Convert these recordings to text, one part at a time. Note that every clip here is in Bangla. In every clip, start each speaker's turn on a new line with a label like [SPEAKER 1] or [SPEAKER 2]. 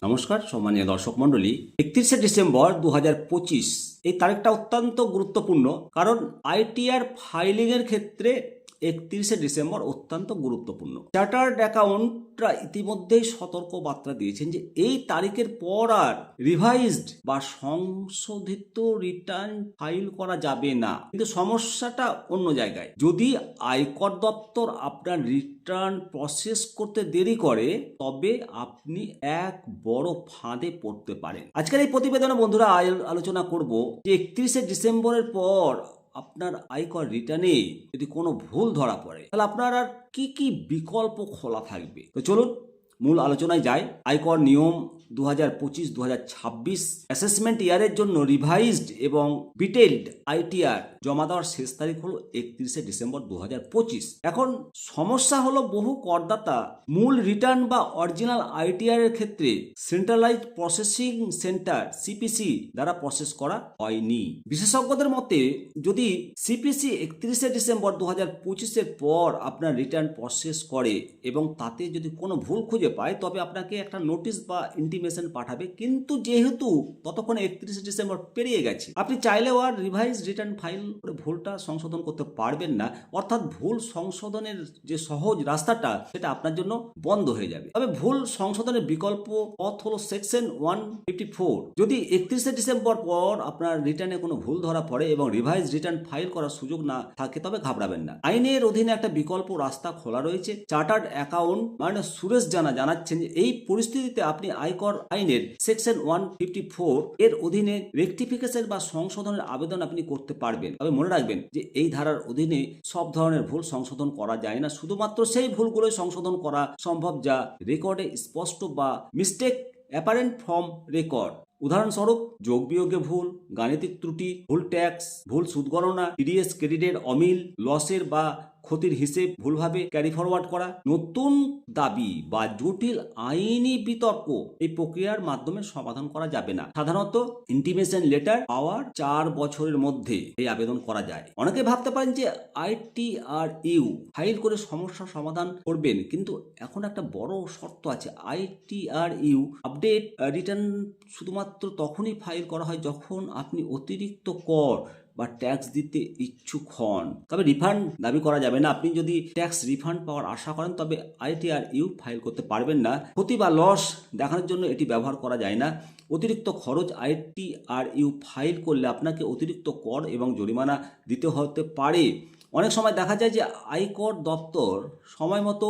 [SPEAKER 1] নমস্কার সম্মানীয় দর্শক মণ্ডলী, 31শে ডিসেম্বর 2025 এই তারিখটা অত্যন্ত গুরুত্বপূর্ণ, কারণ আইটিআর ফাইলিং এর ক্ষেত্রে 31শে ডিসেম্বর অত্যন্ত গুরুত্বপূর্ণ। চার্টার্ড অ্যাকাউন্টরা ইতিমধ্যেই সতর্ক বার্তা দিয়েছেন যে এই তারিখের পর আর রিভাইজড বা সংশোধিত রিটার্ন ফাইল করা যাবে না। কিন্তু সমস্যাটা অন্য জায়গায়। যদি আয়কর দপ্তর আপনার রিটার্ন প্রসেস করতে দেরি করে, তবে আপনি এক বড় ফাঁদে পড়তে পারেন। আজকের এই প্রতিবেদনে বন্ধুরা আলোচনা করব যে 31শে ডিসেম্বরের পর আপনার আয়কর রিটার্নে যদি কোনো ভুল ধরা পড়ে, তাহলে আপনার আর কি কি বিকল্প খোলা থাকবে। তো চলুন মূল আলোচনায় যাই। আয়কর নিয়ম 2025-2026 অ্যাসেসমেন্ট ইয়ারের জন্য রিভাইজড এবং ডিটেইলড আইটিআর জমা দেওয়ার শেষ তারিখ হলো 31শে ডিসেম্বর 2025। এখন সমস্যা হলো, বহু করদাতা মূল রিটার্ন বা অরিজিনাল আইটিআর এর ক্ষেত্রে সেন্ট্রালাইজড প্রসেসিং সেন্টার সিপিসি দ্বারা প্রসেস করা হয়নি। বিশেষজ্ঞদের মতে, যদি সিপিসি 31শে ডিসেম্বর 2025-এর পর আপনার রিটার্ন প্রসেস করে এবং তাতে যদি কোনো ভুল খুঁজে পায়, তবে আপনাকে একটা নোটিশ বা ইন্টিমেশন পাঠাবে। কিন্তু যেহেতু ততক্ষণে 31শে ডিসেম্বর পেরিয়ে গেছে, আপনি চাইলেও আর রিভাইজ রিটার্ন ফাইল করে ভুলটা সংশোধন করতে পারবেন না। অর্থাৎ ভুল সংশোধনের যে সহজ রাস্তাটা, সেটা আপনার জন্য বন্ধ হয়ে যাবে। তবে ভুল সংশোধনের বিকল্প পথ হলো সেকশন 154। যদি 31শে ডিসেম্বর পর আপনার রিটার্নে কোনো ভুল ধরা পড়ে এবং রিভাইজ রিটার্ন ফাইল করার সুযোগ না থাকে, তবে ঘাবড়াবেন না। আইনের অধীনে একটা বিকল্প রাস্তা খোলা রয়েছে। চার্টার্ড অ্যাকাউন্ট মানে সুরেশ জানাচ্ছেন যে এই পরিস্থিতিতে আপনি আয়কর আইনের সেকশন 154 এর অধীনে রেকটিফিকেশন বা সংশোধনের আবেদন আপনি করতে পারবেন। তবে মনে রাখবেন যে এই ধারার অধীনে সব ধরনের ভুল সংশোধন করা যায় না। শুধুমাত্র সেই ভুলগুলোই সংশোধন করা সম্ভব যা রেকর্ডে স্পষ্ট বা মিস্টেক অ্যাপারেন্ট ফ্রম রেকর্ড। উদাহরণস্বরূপ, যোগ বিয়োগে ভুল, গাণিতিক ত্রুটি, ভুল ট্যাক্স, ভুল সুদ গণনা, টিডিএস ক্রেডিটের অমিল, লসের বা ক্ষতির হিসেব ভুলভাবে ক্যারি ফরওয়ার্ড করা। নতুন দাবি বা জটিল আইনি বিতর্ক এই প্রক্রিয়ার মাধ্যমে সমাধান করা যাবে না। সাধারণত ইন্টিমেশন লেটার পাওয়ার 4 বছরের মধ্যে এই আবেদন করা যায়। অনেকে ভাবতে পারেন যে আইটিআরইউ ফাইল করে সমস্যার সমাধান করবেন, কিন্তু এখন একটা বড় শর্ত আছে। আইটিআরইউ আপডেট রিটার্ন শুধুমাত্র তখনই ফাইল করা হয় যখন আপনি অতিরিক্ত কর বা ট্যাক্স দিতে ইচ্ছুক হন। তবে রিফান্ড দাবি করা যাবে না। আপনি যদি ট্যাক্স রিফান্ড পাওয়ার আশা করেন, তবে আইটিআরইউ ফাইল করতে পারবেন না। ক্ষতি বা লস দেখানোর জন্য এটি ব্যবহার করা যায় না। অতিরিক্ত খরচ, আইটিআরইউ ফাইল করলে আপনাকে অতিরিক্ত কর এবং জরিমানা দিতে হতে পারে। অনেক সময় দেখা যায় যে আয়কর দপ্তর সময় মতো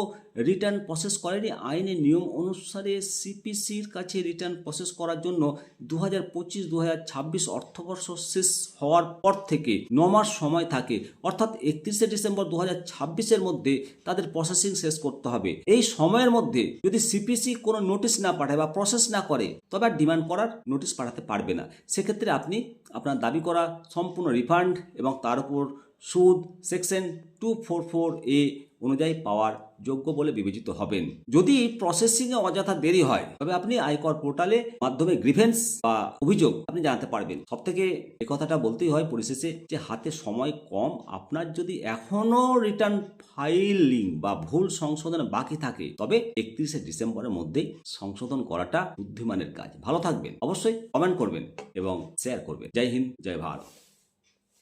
[SPEAKER 1] রিটার্ন প্রসেস করেনি। আইনের নিয়ম অনুসারে সিপিসির কাছে রিটার্ন প্রসেস করার জন্য 2025-2026 অর্থবর্ষ শেষ হওয়ার পর থেকে 9 মাস সময় থাকে। অর্থাৎ 31শে ডিসেম্বর 2026-এর মধ্যে তাদের প্রসেসিং শেষ করতে হবে। এই সময়ের মধ্যে যদি সিপিসি কোনো নোটিশ না পাঠায় বা প্রসেস না করে, তবে আর ডিমান্ড করার নোটিশ পাঠাতে পারবে না। সেক্ষেত্রে আপনি আপনার দাবি করা সম্পূর্ণ রিফান্ড এবং তার উপর সুদ সেকশন 244A অনুযায়ী পাওয়ার যোগ্য বলে বিবেচিত হবেন। যদি প্রসেসিংয়ে অযথা দেরি হয়, তবে আপনি আয়কর পোর্টালে মাধ্যমে গ্রিভেন্স বা অভিযোগ আপনি জানাতে পারবেন। সব থেকে এই কথাটা বলতেই হয় পরিশেষে যে হাতে সময় কম। আপনার যদি এখনো রিটার্ন ফাইলিং বা ভুল সংশোধন বাকি থাকে, তবে 31শে ডিসেম্বরের মধ্যেই সংশোধন করাটা বুদ্ধিমানের কাজ। ভালো থাকবেন, অবশ্যই কমেন্ট করবেন এবং শেয়ার করবেন। জয় হিন্দ, জয় ভারত।